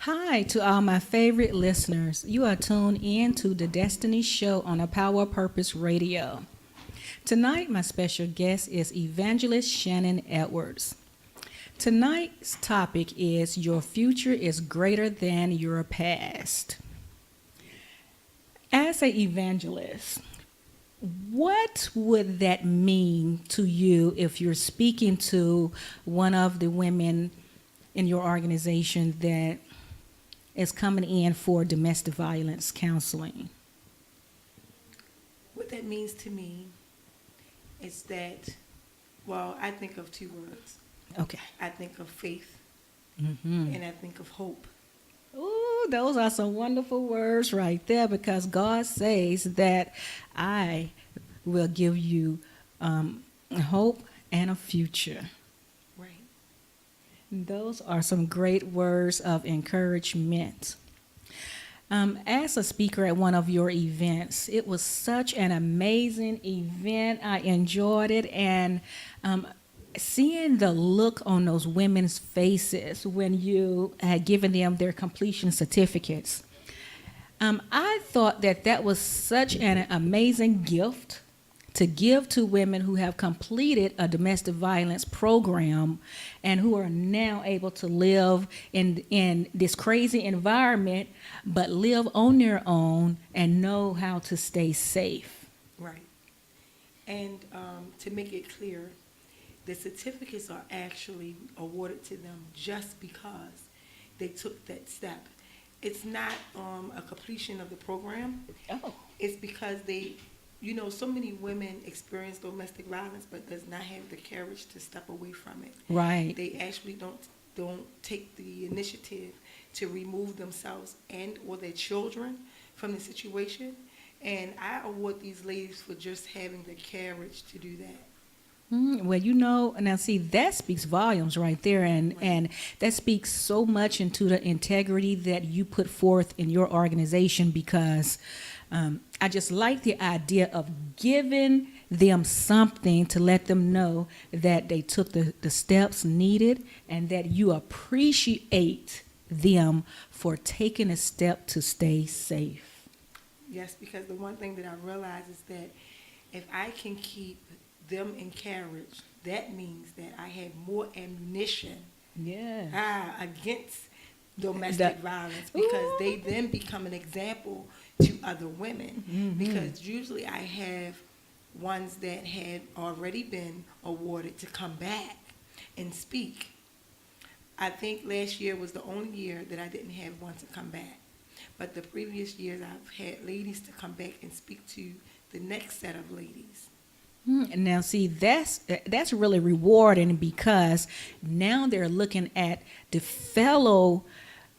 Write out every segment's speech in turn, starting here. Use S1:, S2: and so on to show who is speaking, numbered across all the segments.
S1: Hi to all my favorite listeners. You are tuned in to the Destiny Show on the Power of Purpose Radio. Tonight, my special guest is Evangelist Shannon Edwards. Tonight's topic is Your Future is Greater Than Your Past. As an evangelist, what would that mean to you if you're speaking to one of the women in your organization that is coming in for domestic violence counseling?
S2: What that means to me is that, well, I think of two words.
S1: Okay.
S2: I think of faith
S1: Mm-hmm.
S2: and I think of hope.
S1: Ooh, those are some wonderful words right there because God says that I will give you hope and a future.
S2: Right.
S1: Those are some great words of encouragement. As a speaker at one of your events, it was such an amazing event. I enjoyed it, and seeing the look on those women's faces when you had given them their completion certificates, I thought that that was such an amazing gift to give to women who have completed a domestic violence program and who are now able to live in this crazy environment, but live on their own and know how to stay safe.
S2: Right. And to make it clear, the certificates are actually awarded to them just because they took that step. It's not a completion of the program.
S1: Oh.
S2: It's because so many women experience domestic violence but does not have the courage to step away from it.
S1: Right.
S2: They actually don't take the initiative to remove themselves and or their children from the situation. And I award these ladies for just having the courage to do that.
S1: Well, now see, that speaks volumes right there, and that speaks so much into the integrity that you put forth in your organization because I just like the idea of giving them something to let them know that they took the steps needed and that you appreciate them for taking a step to stay safe.
S2: Yes, because the one thing that I realize is that if I can keep them encouraged, that means that I have more ammunition against domestic violence because they then become an example to other women.
S1: Mm-hmm.
S2: Because usually I have ones that had already been awarded to come back and speak. I think last year was the only year that I didn't have one to come back. But the previous years I've had ladies to come back and speak to the next set of ladies.
S1: Now, see, that's really rewarding because now they're looking at the fellow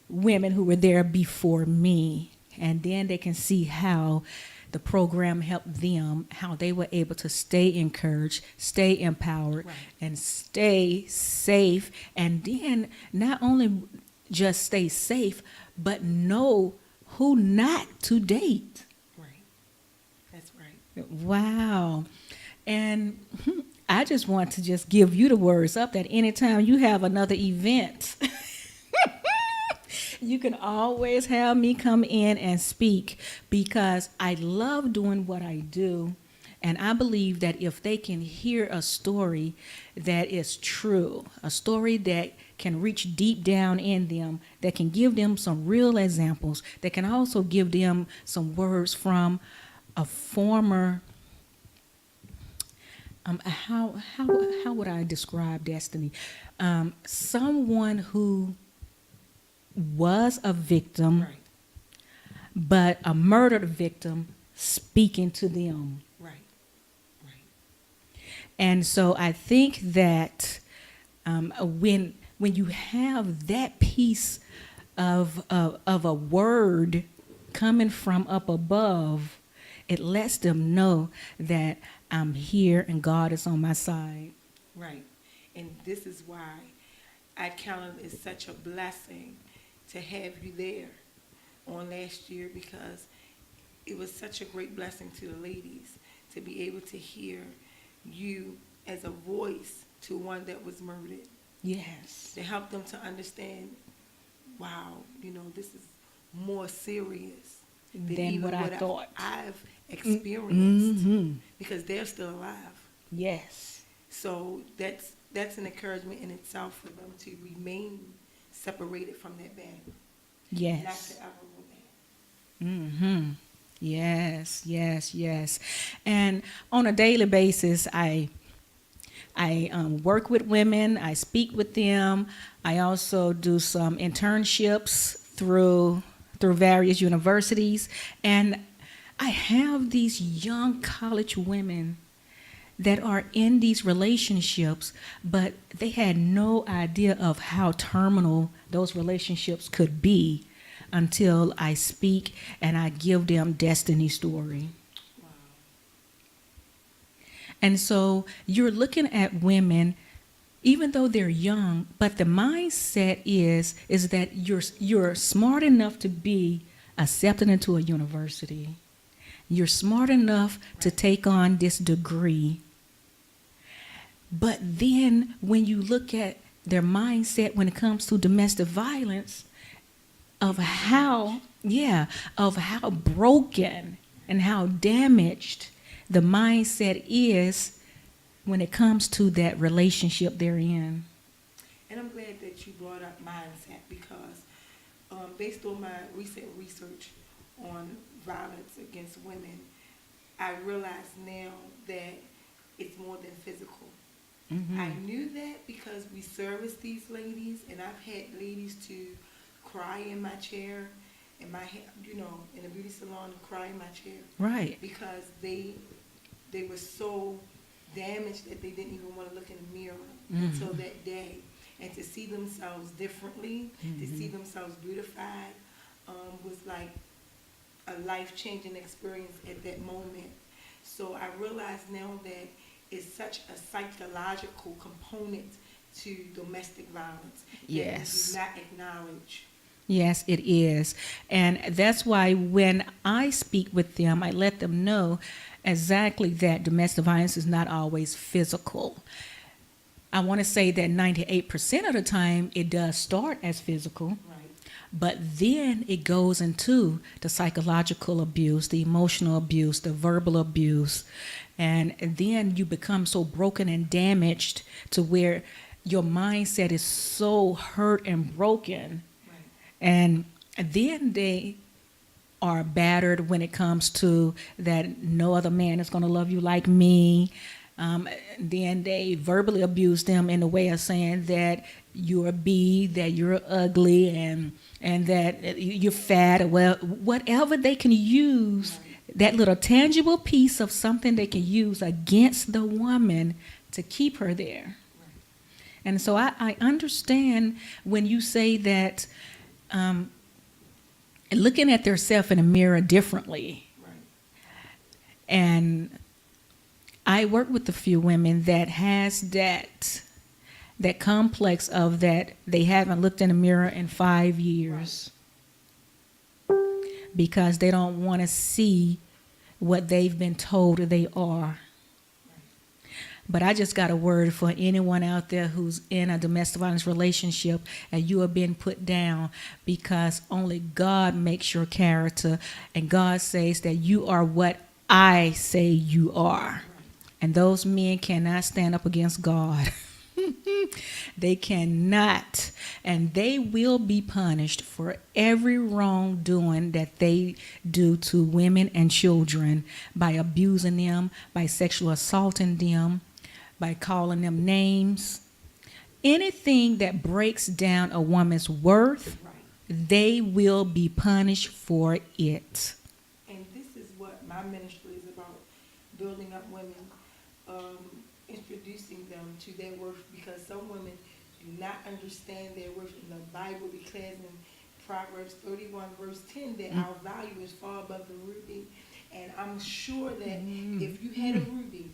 S1: women who were there before me, and then they can see how the program helped them, how they were able to stay encouraged, stay empowered,
S2: Right.
S1: and stay safe, and then not only just stay safe, but know who not to date.
S2: Right. That's right.
S1: Wow. And I just want to just give you the words up that anytime you have another event, you can always have me come in and speak because I love doing what I do. And I believe that if they can hear a story that is true, a story that can reach deep down in them, that can give them some real examples, that can also give them some words from a former how would I describe Destiny? Someone who was a victim,
S2: Right.
S1: but a murdered victim speaking to them.
S2: Right. Right.
S1: And so I think that when you have that piece of a word coming from up above, it lets them know that I'm here and God is on my side.
S2: Right. And this is why I count it as such a blessing to have you there on last year because it was such a great blessing to the ladies to be able to hear you as a voice to one that was murdered,
S1: Yes.
S2: to help them to understand wow, this is more serious than
S1: Than
S2: even
S1: what I
S2: what
S1: thought.
S2: I've experienced,
S1: Mm-hmm.
S2: because they're still alive.
S1: Yes.
S2: So that's an encouragement in itself for them to remain separated from that band, not to
S1: Yes.
S2: ever go back.
S1: Mm-hmm. Yes, yes, yes. And on a daily basis, I work with women. I speak with them. I also do some internships through various universities, and I have these young college women that are in these relationships, but they had no idea of how terminal those relationships could be until I speak and I give them destiny story.
S2: Wow.
S1: And so you're looking at women, even though they're young, but the mindset is that you're smart enough to be accepted into a university. You're smart enough to take on this degree. But then when you look at their mindset when it comes to domestic violence, of how broken and how damaged the mindset is when it comes to that relationship they're in.
S2: And I'm glad that you brought up mindset, because based on my recent research on violence against women, I realize now that it's more than physical.
S1: Mm-hmm.
S2: I knew that because we service these ladies, and I've had ladies to cry in my chair, in my in a beauty salon, cry in my chair,
S1: Right.
S2: because they were so damaged that they didn't even want to look in the mirror until that day, and to see themselves differently, to see themselves beautified, was like a life-changing experience at that moment. So I realize now that it's such a psychological component to domestic violence
S1: Yes.
S2: that we do not acknowledge.
S1: Yes, it is. And that's why when I speak with them, I let them know exactly that domestic violence is not always physical. I want to say that 98% of the time it does start as physical,
S2: Right.
S1: but then it goes into the psychological abuse, the emotional abuse, the verbal abuse. And then you become so broken and damaged to where your mindset is so hurt and broken.
S2: Right.
S1: And then they are battered when it comes to that no other man is going to love you like me. Then they verbally abuse them in the way of saying that you're a B, that you're ugly, and that you're fat, or well, whatever they can use, that little tangible piece of something they can use against the woman to keep her there. And so I understand when you say that looking at themselves in a mirror differently.
S2: Right.
S1: And I work with a few women that has that complex of that they haven't looked in a mirror in 5 years because they don't want to see what they've been told they are. But I just got a word for anyone out there who's in a domestic violence relationship and you are being put down, because only God makes your character, and God says that you are what I say you are. And those men cannot stand up against God. They cannot. And they will be punished for every wrongdoing that they do to women and children, by abusing them, by sexual assaulting them, by calling them names. Anything that breaks down a woman's worth,
S2: Right.
S1: they will be punished for it.
S2: And this is what my ministry is about: building up women, introducing them to their worth, because some women do not understand their worth. And the Bible declares in Proverbs 31 verse 10 that our value is far above the ruby. And I'm sure that if you had a ruby,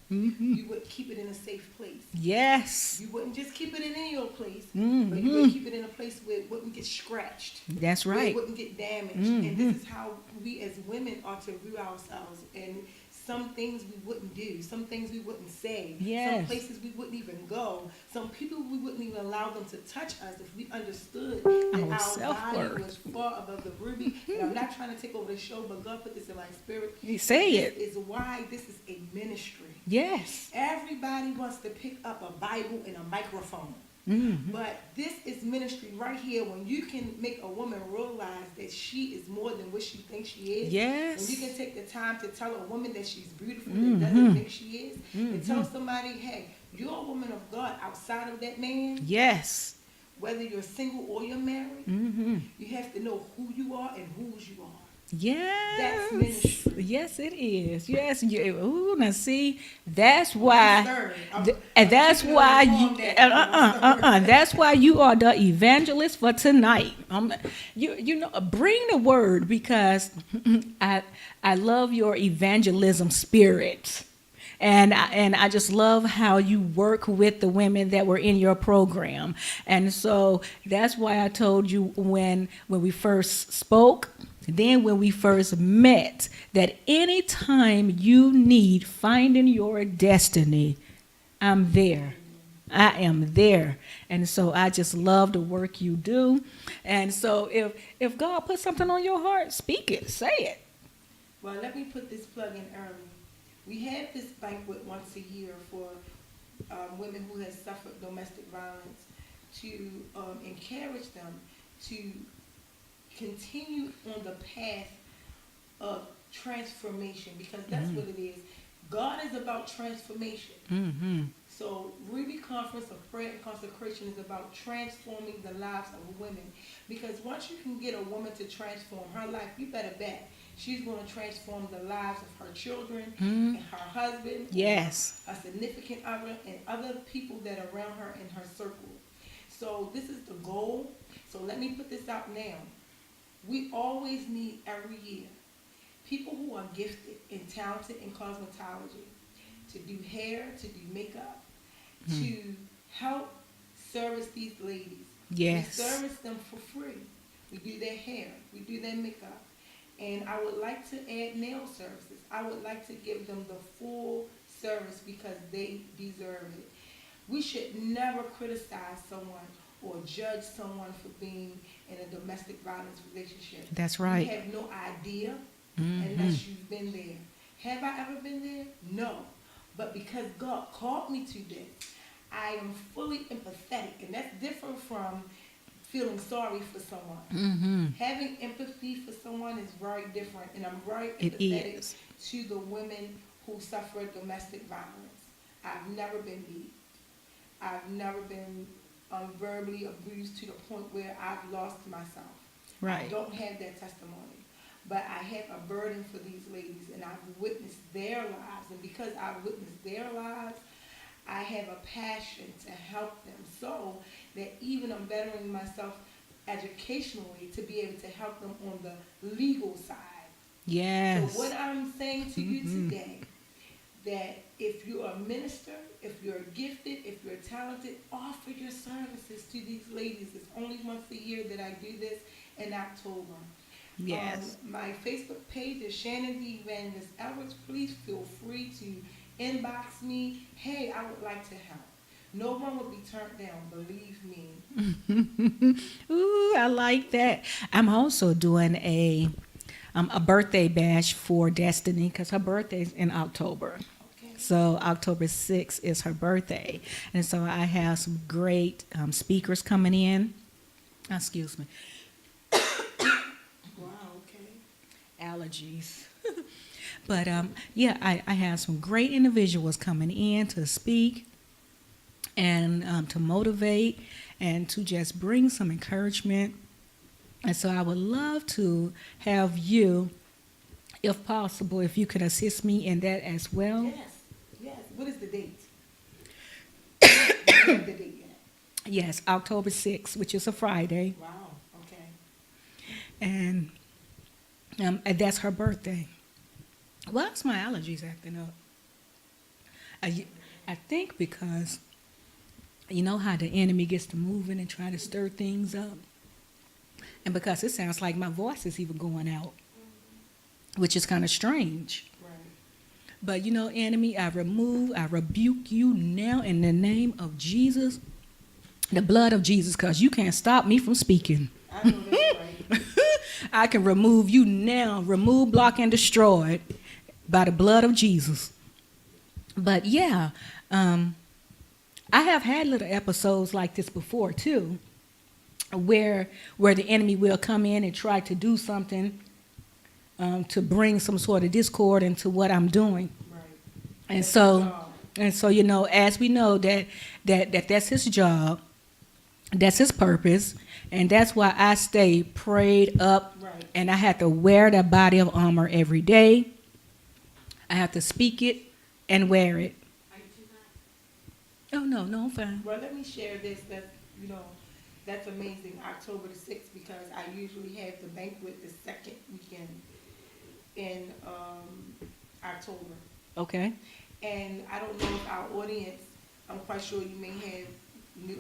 S2: you would keep it in a safe place.
S1: Yes.
S2: You wouldn't just keep it in any old place,
S1: Mhm.
S2: but you would keep it in a place where it wouldn't get scratched.
S1: That's
S2: Where it
S1: right.
S2: wouldn't get damaged. And this is how we as women are to view ourselves and some things we wouldn't do, some things we wouldn't say,
S1: Yes.
S2: some places we wouldn't even go, some people we wouldn't even allow them to touch us if we understood that
S1: Our
S2: our body
S1: self-worth.
S2: was far above the ruby. And I'm not trying to take over the show, but God put this in my spirit.
S1: You say it.
S2: This is why this is a ministry.
S1: Yes.
S2: Everybody wants to pick up a Bible and a microphone.
S1: Mm-hmm.
S2: But this is ministry right here when you can make a woman realize that she is more than what she thinks she is.
S1: Yes.
S2: When you can take the time to tell a woman that she's beautiful,
S1: Mhm.
S2: that doesn't think she is, and
S1: Mhm.
S2: tell somebody, hey, you're a woman of God outside of that man,
S1: Yes.
S2: whether you're single or you're married,
S1: Mm-hmm.
S2: you have to know who you are and whose you are.
S1: Yes.
S2: That's ministry.
S1: Yes, it is. Yes. Ooh, now see, that's why.
S2: I'm
S1: And that's
S2: keeping
S1: why
S2: it
S1: you.
S2: warm that
S1: That's why you are the evangelist for tonight. You know, bring the word because I love your evangelism spirit. And I just love how you work with the women that were in your program. And so that's why I told you when we first spoke, then when we first met, that anytime you need finding your destiny, I'm there. I am there. And so I just love the work you do. And so if God put something on your heart, speak it, say it.
S2: Well, let me put this plug in early. We have this banquet once a year for women who have suffered domestic violence to encourage them to continue on the path of transformation, because that's what it is. God is about transformation.
S1: Mm-hmm.
S2: So Ruby Conference of Prayer and Consecration is about transforming the lives of women. Because once you can get a woman to transform her life, you better bet she's going to transform the lives of her children and her husband,
S1: Yes.
S2: a significant other, and other people that are around her in her circle. So this is the goal. So let me put this out now. We always need every year people who are gifted and talented in cosmetology to do hair, to do makeup, to help service these ladies.
S1: Yes.
S2: We service them for free. We do their hair, we do their makeup. And I would like to add nail services. I would like to give them the full service because they deserve it. We should never criticize someone or judge someone for being in a domestic violence relationship.
S1: That's right.
S2: You have no idea unless you've been there. Have I ever been there? No. But because God called me to this, I am fully empathetic. And that's different from feeling sorry for someone.
S1: Mm-hmm.
S2: Having empathy for someone is very different. And I'm very
S1: It
S2: empathetic
S1: is.
S2: to the women who suffer domestic violence. I've never been beat. I've never been verbally abused to the point where I've lost myself. I
S1: Right.
S2: don't have that testimony. But I have a burden for these ladies, and I've witnessed their lives. And because I've witnessed their lives, I have a passion to help them so that even I'm bettering myself educationally to be able to help them on the legal side.
S1: Yes.
S2: So what I'm saying to you today, that if you're a minister, if you're gifted, if you're talented, offer your services to these ladies. It's only once a year that I do this in October.
S1: Yes.
S2: My Facebook page is Shannon D. Evangelist Edwards. Please feel free to inbox me. Hey, I would like to help. No one will be turned down, believe me.
S1: Ooh, I like that. I'm also doing a birthday bash for Destiny because her birthday's in October.
S2: Okay.
S1: So October 6th is her birthday. And so I have some great speakers coming in. Excuse me.
S2: Wow, okay.
S1: Allergies. But yeah, I have some great individuals coming in to speak and to motivate and to just bring some encouragement. And so I would love to have you, if possible, if you could assist me in that as well.
S2: Yes, yes. What is the date? You have the date yet?
S1: Yes, October 6th, which is a Friday.
S2: Wow, okay.
S1: And that's her birthday. Why is my allergies acting up? I think because you know how the enemy gets to moving and trying to stir things up. And because it sounds like my voice is even going out, which is kind of strange.
S2: Right.
S1: But you know, enemy, I rebuke you now in the name of Jesus, the blood of Jesus, because you can't stop me from speaking.
S2: I know that's right.
S1: I can remove you now, remove, block, and destroy by the blood of Jesus. But yeah, I have had little episodes like this before too, where the enemy will come in and try to do something to bring some sort of discord into what I'm doing.
S2: Right.
S1: And
S2: That's
S1: so,
S2: his job.
S1: and so, you know, as we know that's his job, that's his purpose, and that's why I stay prayed up,
S2: Right.
S1: and I have to wear that body of armor every day. I have to speak it and wear it. Oh no, I'm fine.
S2: Well, let me share this. That's amazing. October the 6th, because I usually have the banquet the second weekend in October.
S1: Okay.
S2: And I don't know if our audience, I'm quite sure you may have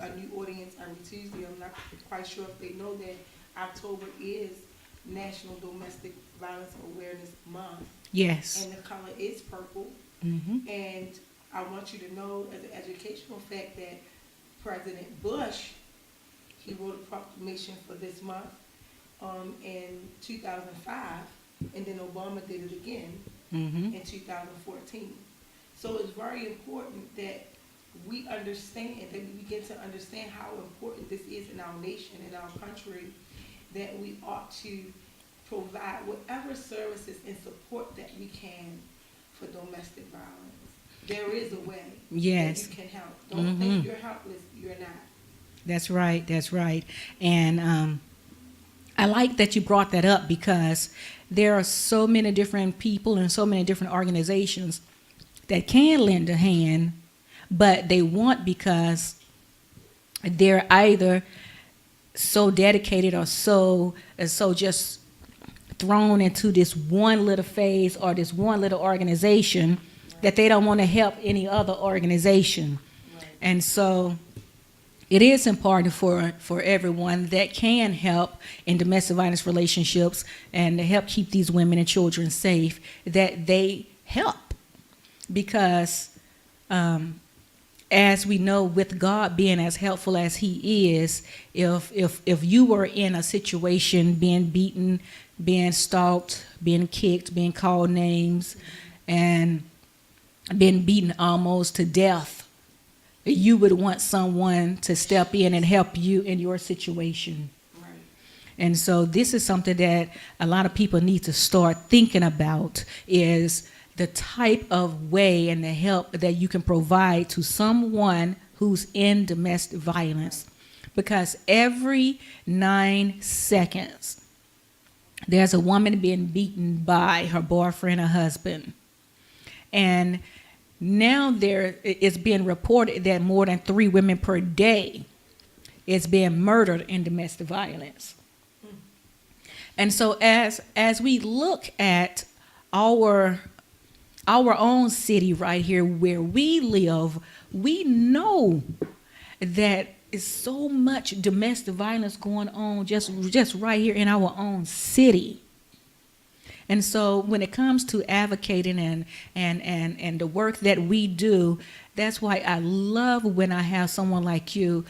S2: a new audience every Tuesday. I'm not quite sure if they know that October is National Domestic Violence Awareness Month.
S1: Yes.
S2: And the color is purple.
S1: Mm-hmm.
S2: And I want you to know, as an educational fact, that President Bush, he wrote a proclamation for this month in 2005, and then Obama did it again
S1: Mm-hmm.
S2: in 2014. So it's very important that we understand, that we begin to understand how important this is in our nation, in our country, that we ought to provide whatever services and support that we can for domestic violence. There is a way
S1: Yes.
S2: that you can help. Don't think
S1: Mhm.
S2: you're helpless. You're not.
S1: That's right. That's right. And I like that you brought that up, because there are so many different people and so many different organizations that can lend a hand, but they won't, because they're either so dedicated or so just thrown into this one little phase or this one little organization that they don't want to help any other organization.
S2: Right.
S1: And so it is important for everyone that can help in domestic violence relationships and to help keep these women and children safe, that they help. Because as we know, with God being as helpful as he is, if you were in a situation being beaten, being stalked, being kicked, being called names, and being beaten almost to death, you would want someone to step in and help you in your situation.
S2: Right.
S1: And so this is something that a lot of people need to start thinking about, is the type of way and the help that you can provide to someone who's in domestic violence. Because every 9 seconds, there's a woman being beaten by her boyfriend or husband. And now it's being reported that more than 3 women per day is being murdered in domestic violence. And so as we look at our own city right here where we live, we know that is so much domestic violence going on just right here in our own city. And so when it comes to advocating and the work that we do, that's why I love when I have someone like you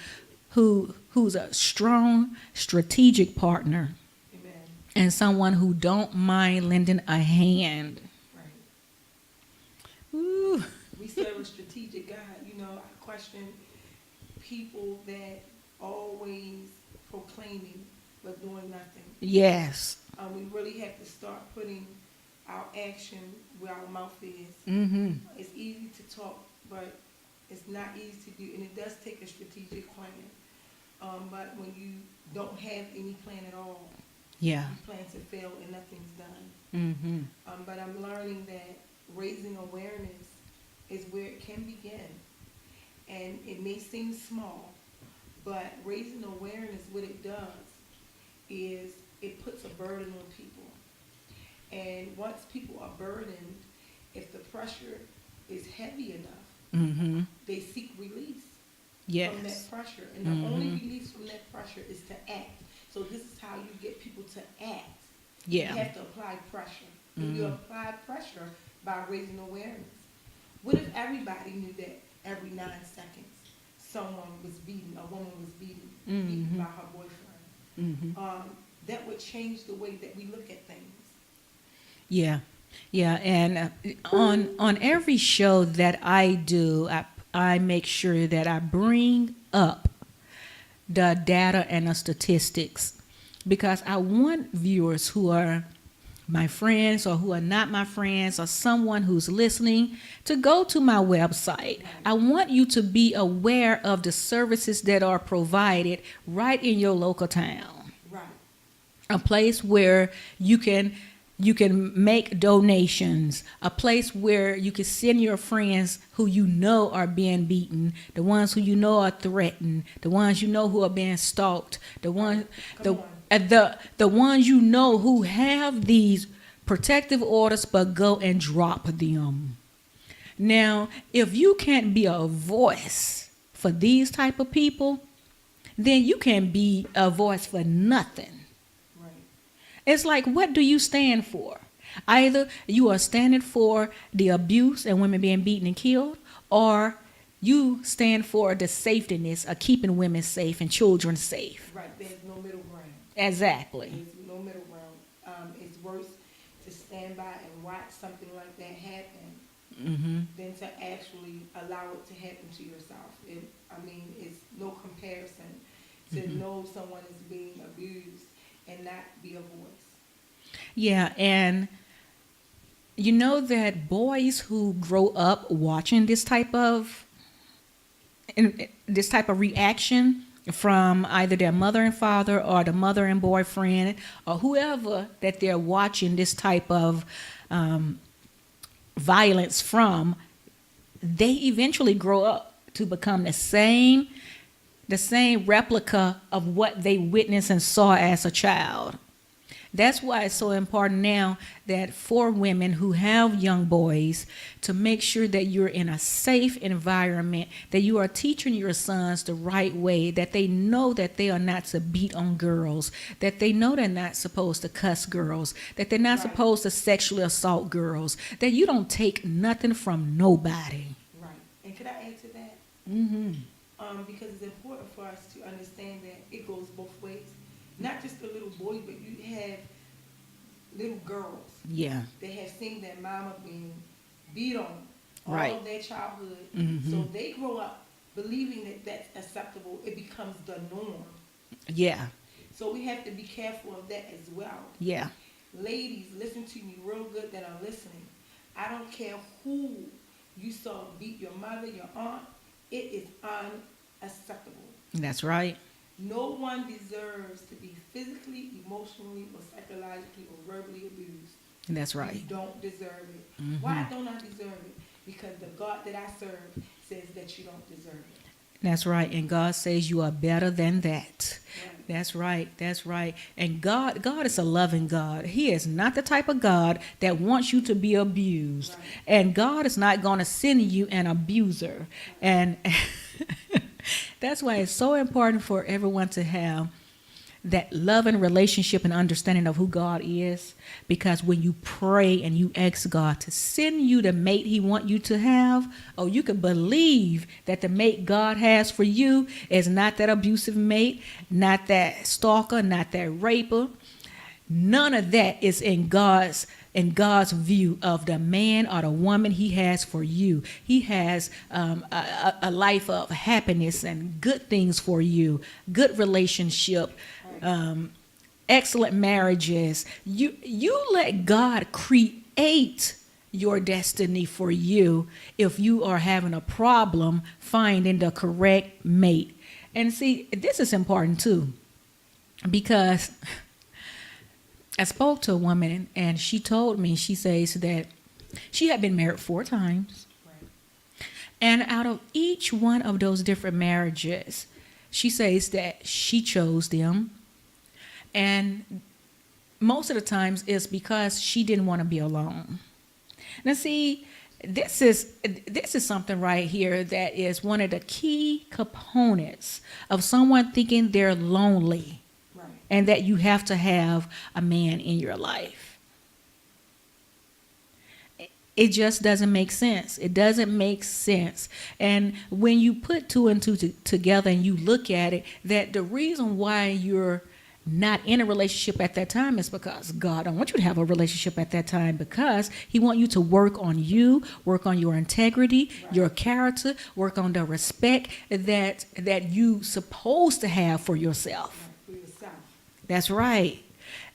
S1: who's a strong strategic partner.
S2: Amen.
S1: And someone who don't mind lending a hand.
S2: Right.
S1: Ooh.
S2: We serve a strategic God. I question people that always proclaiming but doing nothing.
S1: Yes.
S2: We really have to start putting our action where our mouth is.
S1: Mm-hmm.
S2: It's easy to talk, but it's not easy to do, and it does take a strategic plan. But when you don't have any plan at all,
S1: Yeah.
S2: you plan to fail and nothing's done.
S1: Mm-hmm.
S2: But I'm learning that raising awareness is where it can begin. And it may seem small, but raising awareness, what it does is it puts a burden on people. And once people are burdened, if the pressure is heavy enough,
S1: Mm-hmm.
S2: they seek release
S1: Yes.
S2: from that pressure. And the only release from that pressure is to act. So this is how you get people to act.
S1: Yeah.
S2: You have to apply pressure. If you apply pressure, by raising awareness. What if everybody knew that every 9 seconds someone was beaten, a woman was beaten by her boyfriend? That would change the way that we look at things.
S1: Yeah, yeah, and on every show that I do, I make sure that I bring up the data and the statistics, because I want viewers who are my friends or who are not my friends or someone who's listening to go to my website. I want you to be aware of the services that are provided right in your local town.
S2: Right.
S1: A place where you can make donations, a place where you can send your friends who you know are being beaten, the ones who you know are threatened, the ones you know who are being stalked, the ones the ones you know who have these protective orders but go and drop them. Now, if you can't be a voice for these type of people, then you can be a voice for nothing. It's like, what do you stand for? Either you are standing for the abuse and women being beaten and killed, or you stand for the safetyness of keeping women safe and children safe.
S2: Right, there's no middle ground.
S1: Exactly.
S2: There's no middle ground. It's worse to stand by and watch something like that happen than to actually allow it to happen to yourself. It's no comparison to know someone is being abused and not be a voice.
S1: Yeah, and you know that boys who grow up watching this type of reaction from either their mother and father or the mother and boyfriend or whoever that they're watching this type of violence from, they eventually grow up to become the same replica of what they witnessed and saw as a child. That's why it's so important now that for women who have young boys to make sure that you're in a safe environment, that you are teaching your sons the right way, that they know that they are not to beat on girls, that they know they're not supposed to cuss girls, that they're not supposed to sexually assault girls, that you don't take nothing from nobody.
S2: Right. And could I add to that? Because it's important for us to understand that it goes both ways. Not just the little boys, but you have little girls.
S1: Yeah.
S2: They have seen their mama being beat on all of their childhood. So they grow up believing that that's acceptable. It becomes the norm.
S1: Yeah.
S2: So we have to be careful of that as well.
S1: Yeah.
S2: Ladies, listen to me real good that are listening. I don't care who you saw beat your mother, your aunt. It is unacceptable.
S1: That's right.
S2: No one deserves to be physically, emotionally, or psychologically or verbally abused.
S1: That's right.
S2: You don't deserve it. Why don't I deserve it? Because the God that I serve says that you don't deserve it.
S1: That's right. And God says you are better than that.
S2: Right.
S1: That's right. That's right. And God is a loving God. He is not the type of God that wants you to be abused.
S2: Right.
S1: And God is not going to send you an abuser. And that's why it's so important for everyone to have that loving relationship and understanding of who God is. Because when you pray and you ask God to send you the mate he wants you to have, you can believe that the mate God has for you is not that abusive mate, not that stalker, not that raper. None of that is in God's view of the man or the woman he has for you. He has a life of happiness and good things for you, good relationship, excellent marriages. You let God create your destiny for you if you are having a problem finding the correct mate. And see, this is important too, because I spoke to a woman and she told me, she says that she had been married 4 times. Right. And out of each one of those different marriages, she says that she chose them. And most of the times it's because she didn't want to be alone. Now see, this is something right here that is one of the key components of someone thinking they're lonely. And that you have to have a man in your life. It just doesn't make sense. It doesn't make sense. And when you put two and two together and you look at it, that the reason why you're not in a relationship at that time is because God don't want you to have a relationship at that time, because he want you to work on you, work on your integrity, your character, work on the respect that you supposed to have for yourself.
S2: For yourself.
S1: That's right.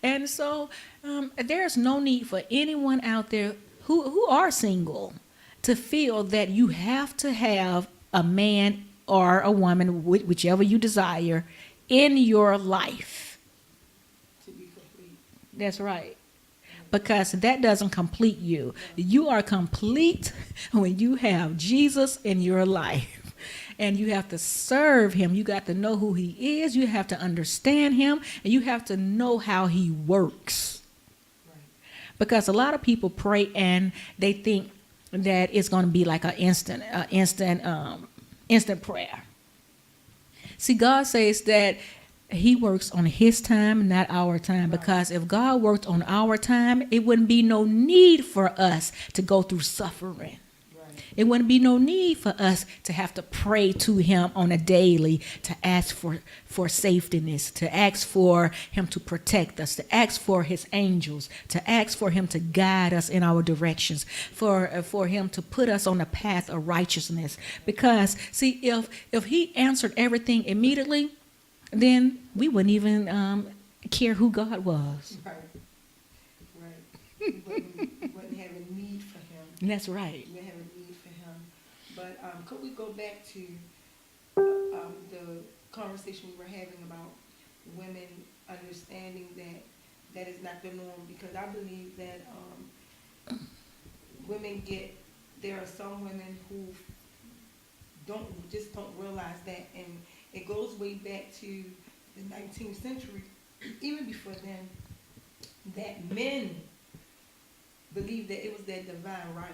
S1: And so there's no need for anyone out there who are single to feel that you have to have a man or a woman, whichever you desire, in your life.
S2: To be complete.
S1: That's right. Because that doesn't complete you. You are complete when you have Jesus in your life. And you have to serve him. You got to know who he is. You have to understand him. And you have to know how he works. Because a lot of people pray and they think that it's going to be like an instant prayer. See, God says that he works on his time, not our time. Because if God worked on our time, it wouldn't be no need for us to go through suffering. It wouldn't be no need for us to have to pray to him on a daily, to ask for safetyness, to ask for him to protect us, to ask for his angels, to ask for him to guide us in our directions, for him to put us on the path of righteousness. Because, see, if he answered everything immediately, then we wouldn't even care who God was.
S2: Right. We wouldn't have a need for him.
S1: That's right.
S2: We have a need for him. But could we go back to the conversation we were having about women understanding that is not the norm? Because I believe that there are some women who don't realize that, and it goes way back to the 19th century, even before then, that men believed that it was their divine right.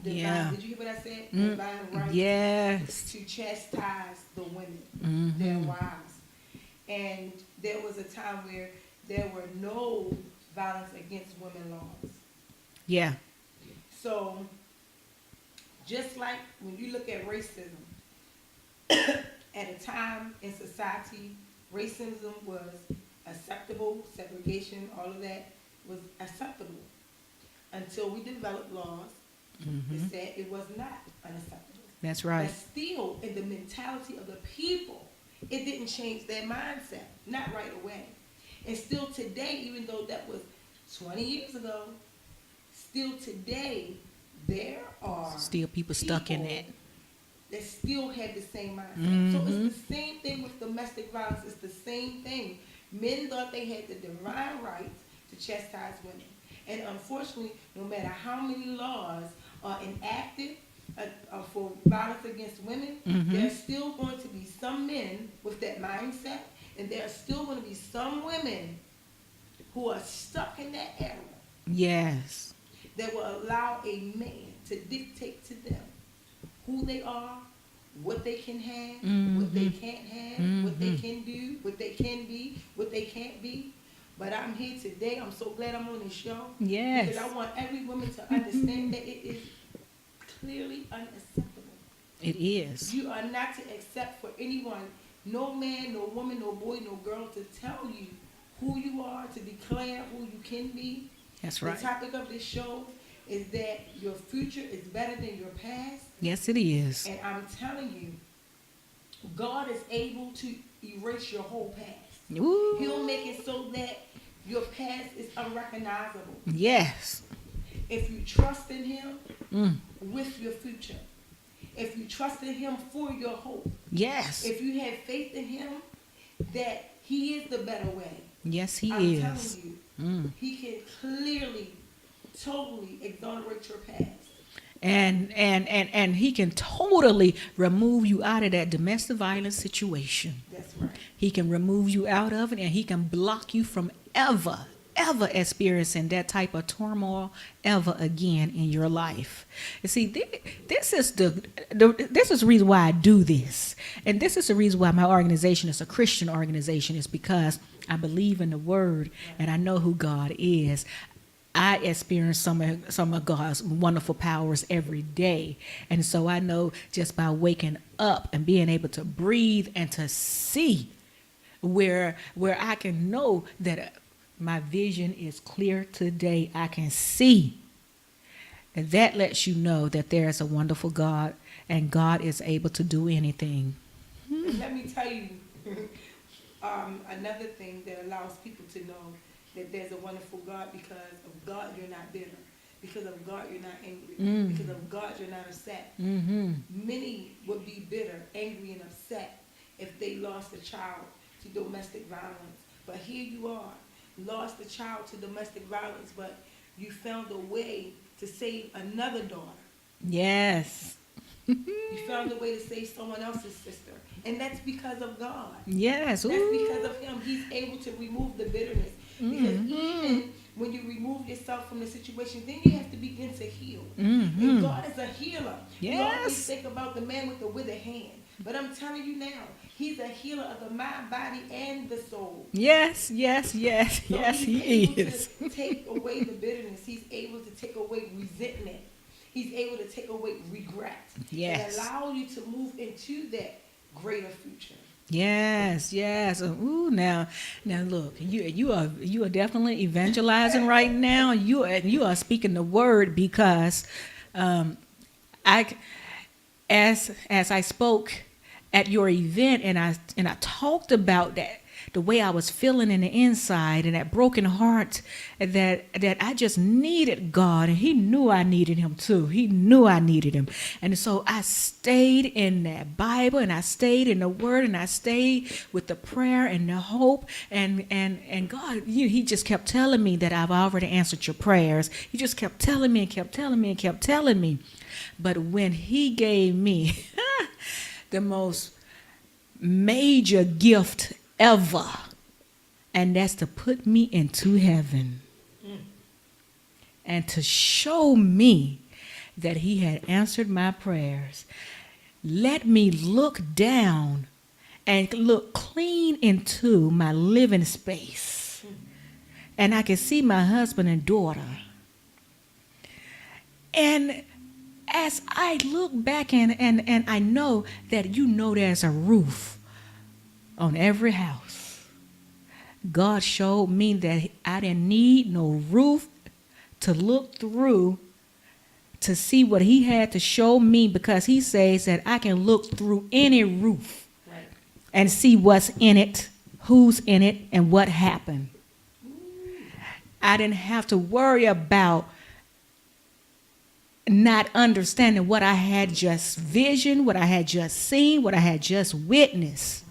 S1: Yeah.
S2: Did you hear what I said? Divine right.
S1: Yes.
S2: To chastise the women,
S1: Mm-hmm.
S2: their wives. And there was a time where there were no violence against women laws.
S1: Yeah.
S2: So, just like when you look at racism, at a time in society, racism was acceptable, segregation, all of that was acceptable. Until we developed laws that said it was not unacceptable.
S1: That's right.
S2: But still, in the mentality of the people, it didn't change their mindset, not right away. And still today, even though that was 20 years ago, still today, there are
S1: Still people stuck in that.
S2: That still have the same mindset. So it's the same thing with domestic violence. It's the same thing. Men thought they had the divine right to chastise women. And unfortunately, no matter how many laws are enacted for violence against women, there's still going to be some men with that mindset, and there are still going to be some women who are stuck in that era.
S1: Yes.
S2: That will allow a man to dictate to them who they are, what they can have, what they can't have, what they can do, what they can be, what they can't be. But I'm here today. I'm so glad I'm on this show.
S1: Yes.
S2: Because I want every woman to understand that it is clearly unacceptable.
S1: It is.
S2: You are not to accept for anyone, no man, no woman, no boy, no girl, to tell you who you are, to declare who you can be.
S1: That's right.
S2: The topic of this show is that your future is better than your past.
S1: Yes, it is.
S2: And I'm telling you, God is able to erase your whole past.
S1: Ooh.
S2: He'll make it so that your past is unrecognizable.
S1: Yes.
S2: If you trust in him with your future. If you trust in him for your hope.
S1: Yes.
S2: If you have faith in him that he is the better way.
S1: Yes, he
S2: I'm
S1: is.
S2: telling you, he can clearly, totally exonerate your past.
S1: And he can totally remove you out of that domestic violence situation.
S2: That's right.
S1: He can remove you out of it, and he can block you from ever experiencing that type of turmoil ever again in your life. You see, this is the reason why I do this, and this is the reason why my organization is a Christian organization, is because I believe in the Word and I know who God is. I experience some of God's wonderful powers every day. And so I know just by waking up and being able to breathe and to see where I can know that my vision is clear today. I can see. And that lets you know that there is a wonderful God and God is able to do anything.
S2: And let me tell you, another thing that allows people to know that there's a wonderful God: because of God, you're not bitter. Because of God, you're not angry. Because of God, you're not upset. Many would be bitter, angry, and upset if they lost a child to domestic violence. But here you are, lost a child to domestic violence, but you found a way to save another daughter.
S1: Yes.
S2: You found a way to save someone else's sister. And that's because of God.
S1: Yes.
S2: That's
S1: Ooh.
S2: because of him. He's able to remove the bitterness. Because even when you remove yourself from the situation, then you have to begin to heal. And God is a healer. You always
S1: Yes.
S2: think about the man with the withered hand. But I'm telling you now, he's a healer of the mind, body, and the soul.
S1: Yes.
S2: So
S1: yes,
S2: he's
S1: he
S2: able
S1: is.
S2: to take away the bitterness. He's able to take away resentment. He's able to take away regret.
S1: Yes.
S2: And allow you to move into that greater future.
S1: Yes. Ooh, now look, you are definitely evangelizing right now. You are speaking the word because I as I spoke at your event and I talked about that, the way I was feeling in the inside and that broken heart that I just needed God, and he knew I needed him too. He knew I needed him. And so I stayed in that Bible and I stayed in the word and I stayed with the prayer and the hope and God, he just kept telling me that I've already answered your prayers. He just kept telling me and kept telling me and kept telling me. But when he gave me the most major gift ever, and that's to put me into heaven and to show me that he had answered my prayers. Let me look down and look clean into my living space, and I could see my husband and daughter. And as I look back and I know that there's a roof on every house, God showed me that I didn't need no roof to look through to see what he had to show me, because he says that I can look through any roof and see what's in it, who's in it, and what happened. I didn't have to worry about not understanding what I had just visioned, what I had just seen, what I had just witnessed.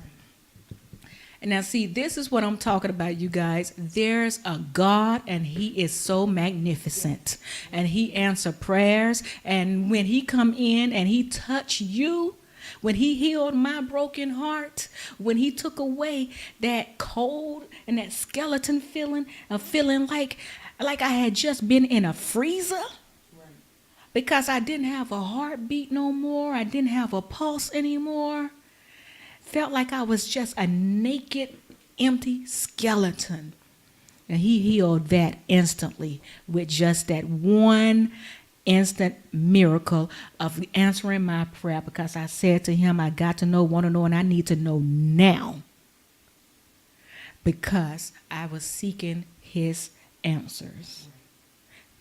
S1: And now see, this is what I'm talking about, you guys. There's a God, and he is so magnificent, and he answers prayers. And when he come in and he touch you, when he healed my broken heart, when he took away that cold and that skeleton feeling, of feeling like I had just been in a freezer, because I didn't have a heartbeat no more. I didn't have a pulse anymore. Felt like I was just a naked, empty skeleton. And he healed that instantly with just that one instant miracle of answering my prayer, because I said to him, I got to know, want to know, and I need to know now, because I was seeking his answers.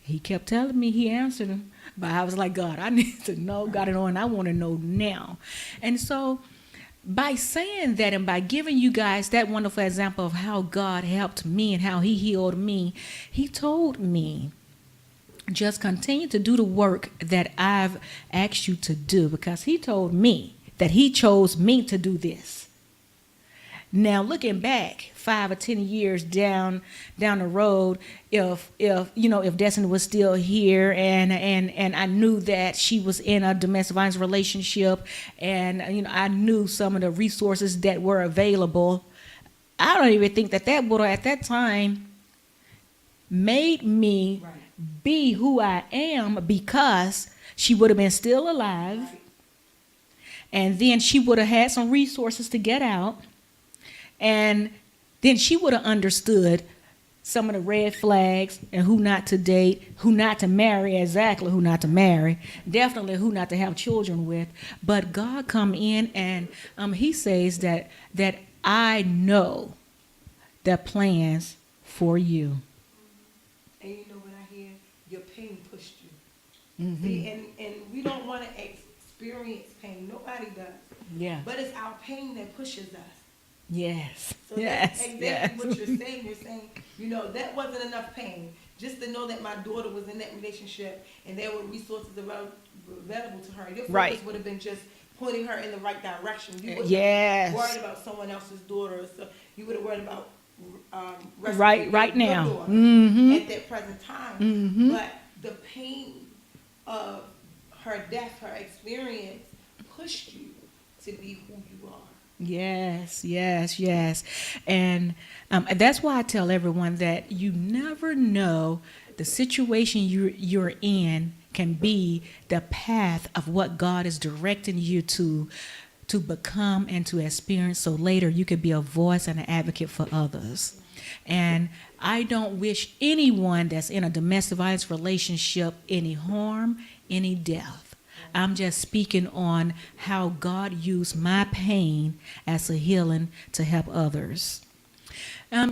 S1: He kept telling me he answered them, but I was like, God, I need to know, got to know, and I want to know now. And so by saying that and by giving you guys that wonderful example of how God helped me and how he healed me, he told me, just continue to do the work that I've asked you to do, because he told me that he chose me to do this. Now, looking back 5 or 10 years down the road, if Destiny was still here and I knew that she was in a domestic violence relationship, and I knew some of the resources that were available, I don't even think that would have at that time made me be who I am, because she would have been still alive, and then she would have had some resources to get out. And then she would have understood some of the red flags and who not to date, who not to marry, exactly who not to marry, definitely who not to have children with. But God come in and he says that I know the plans for you.
S2: And you know what I hear? Your pain pushed you. See, and we don't want to experience pain. Nobody does.
S1: Yeah.
S2: But it's our pain that pushes us.
S1: Yes.
S2: So
S1: Yes.
S2: that's exactly
S1: Yes.
S2: what you're saying. You're saying, you know, that wasn't enough pain. Just to know that my daughter was in that relationship and there were resources available to her. Your focus
S1: Right.
S2: would have been just pointing her in the right direction. You wouldn't
S1: Yes.
S2: have worried about someone else's daughter. So you would have worried about
S1: Right
S2: your
S1: now.
S2: daughter
S1: Mm-hmm.
S2: at that present time.
S1: Mm-hmm.
S2: But the pain of her death, her experience, pushed you to be who you are.
S1: Yes, yes, yes. And that's why I tell everyone that you never know the situation you're in can be the path of what God is directing you to become and to experience, so later you could be a voice and an advocate for others. And I don't wish anyone that's in a domestic violence relationship any harm, any death. I'm just speaking on how God used my pain as a healing to help others.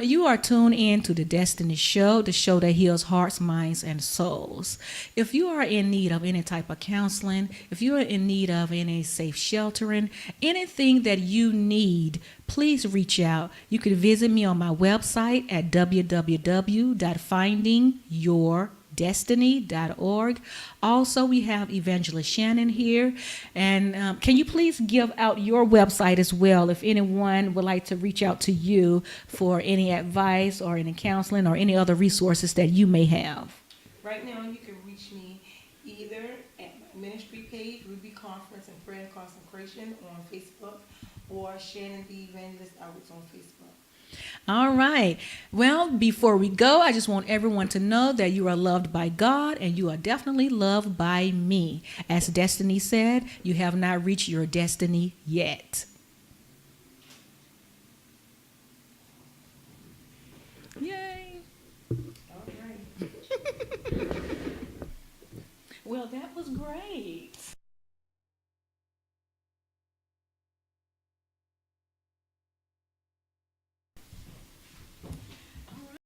S1: You are tuned in to the Destiny Show, the show that heals hearts, minds, and souls. If you are in need of any type of counseling, if you are in need of any safe sheltering, anything that you need, please reach out. You can visit me on my website at www.findingyourdestiny.org. Also, we have Evangelist Shannon here. And can you please give out your website as well if anyone would like to reach out to you for any advice or any counseling or any other resources that you may have?
S2: Right now, you can reach me either at my ministry page, Ruby Conference and Prayer and Consecration on Facebook, or Shannon the Evangelist Outreach on Facebook.
S1: All right. Well, before we go, I just want everyone to know that you are loved by God and you are definitely loved by me. As Destiny said, you have not reached your destiny yet. Yay.
S2: All right.
S1: Well, that was great.